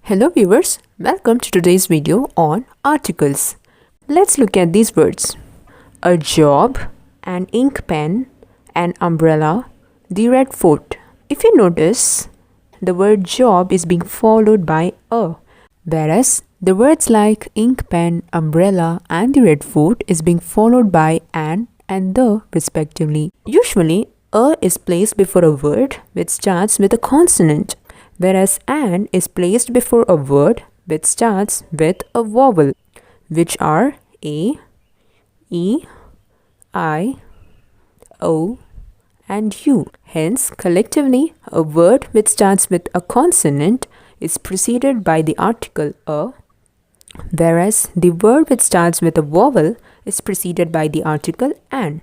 Hello viewers, welcome to today's video on articles. Let's look at these words. A job, an ink pen, an umbrella, the Red Fort. If you notice, the word job is being followed by a, whereas the words like ink pen, umbrella and the Red Fort is being followed by an and the respectively. Usually, a is placed before a word which starts with a consonant, whereas an is placed before a word which starts with a vowel, which are a, e, I, o, and u. Hence, collectively, a word which starts with a consonant is preceded by the article a, whereas the word which starts with a vowel is preceded by the article an.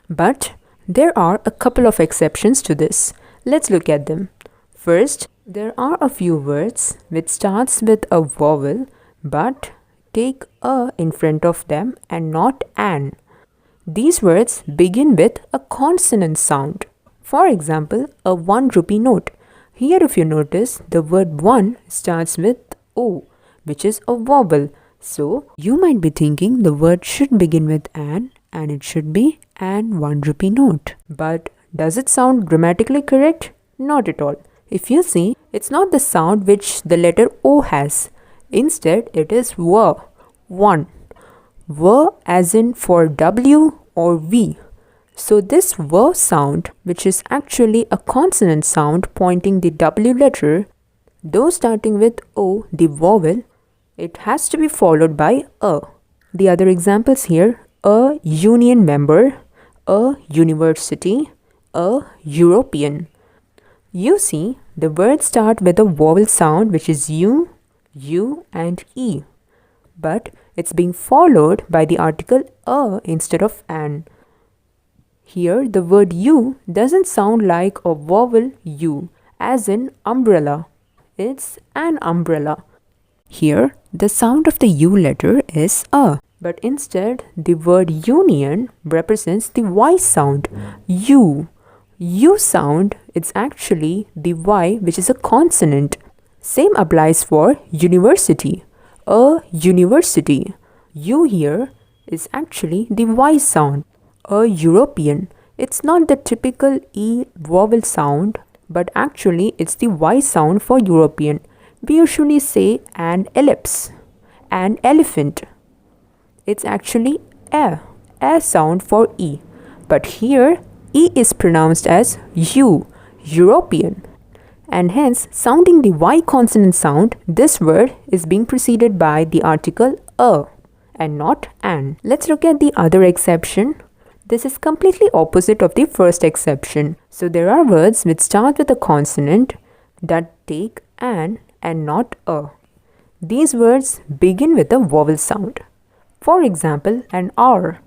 But there are a couple of exceptions to this. Let's look at them. First, there are a few words which starts with a vowel but take a in front of them and not an. These words begin with a consonant sound. For example, a 1 rupee note. Here if you notice, the word 1 starts with O, which is a vowel. So, you might be thinking the word should begin with an and it should be an 1 rupee note. But does it sound grammatically correct? Not at all. If you see, it's not the sound which the letter O has. Instead, it is W, one. W as in for W or V. So this W sound, which is actually a consonant sound pointing the W letter, though starting with O, the vowel, it has to be followed by a. The other examples here, a union member, a university, a European. You see, the words start with a vowel sound which is U, and E. But it's being followed by the article a instead of an. Here, the word U doesn't sound like a vowel U, as in umbrella. It's an umbrella. Here, the sound of the U letter is a. But instead, the word union represents the Y sound, U. U sound, it's actually the Y which is a consonant. Same applies for university. A university. U here is actually the Y sound. A European. It's not the typical E vowel sound, but actually it's the Y sound for European. We usually say an ellipse, an elephant. It's actually a sound for E. But here, E is pronounced as U, European. And hence, sounding the Y consonant sound, this word is being preceded by the article a and not an. Let's look at the other exception. This is completely opposite of the first exception. So there are words which start with a consonant that take an and not a. These words begin with a vowel sound. For example, an R,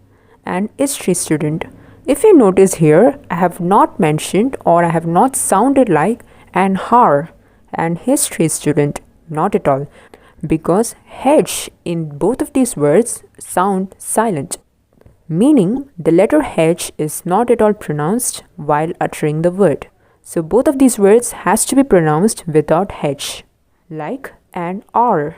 an history student. If you notice here, I have not mentioned or I have not sounded like an har, an history student. Not at all. Because H in both of these words sound silent. Meaning the letter H is not at all pronounced while uttering the word. So both of these words has to be pronounced without H. Like an R.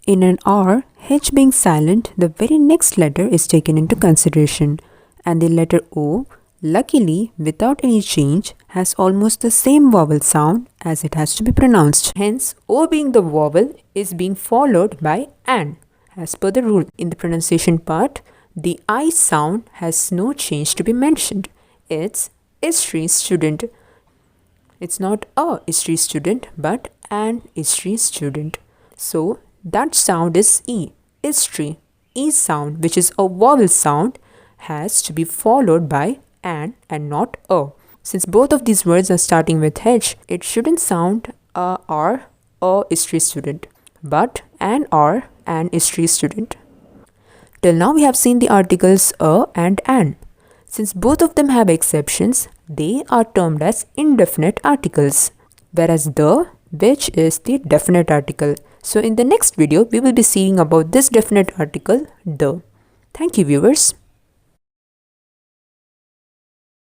In an R, H being silent, the very next letter is taken into consideration. And the letter O, luckily without any change, has almost the same vowel sound as it has to be pronounced. Hence, O being the vowel is being followed by an, as per the rule. In the pronunciation part, the I sound has no change to be mentioned. It's history student. It's not a history student, but an history student. So, that sound is E, history. E sound, which is a vowel sound, has to be followed by an and not a. Since both of these words are starting with H, it shouldn't sound a R, a history student, but an R, an history student. Till now we have seen the articles a and an. Since both of them have exceptions, they are termed as indefinite articles, whereas the, which is the definite article. So in the next video, we will be seeing about this definite article, the. Thank you viewers.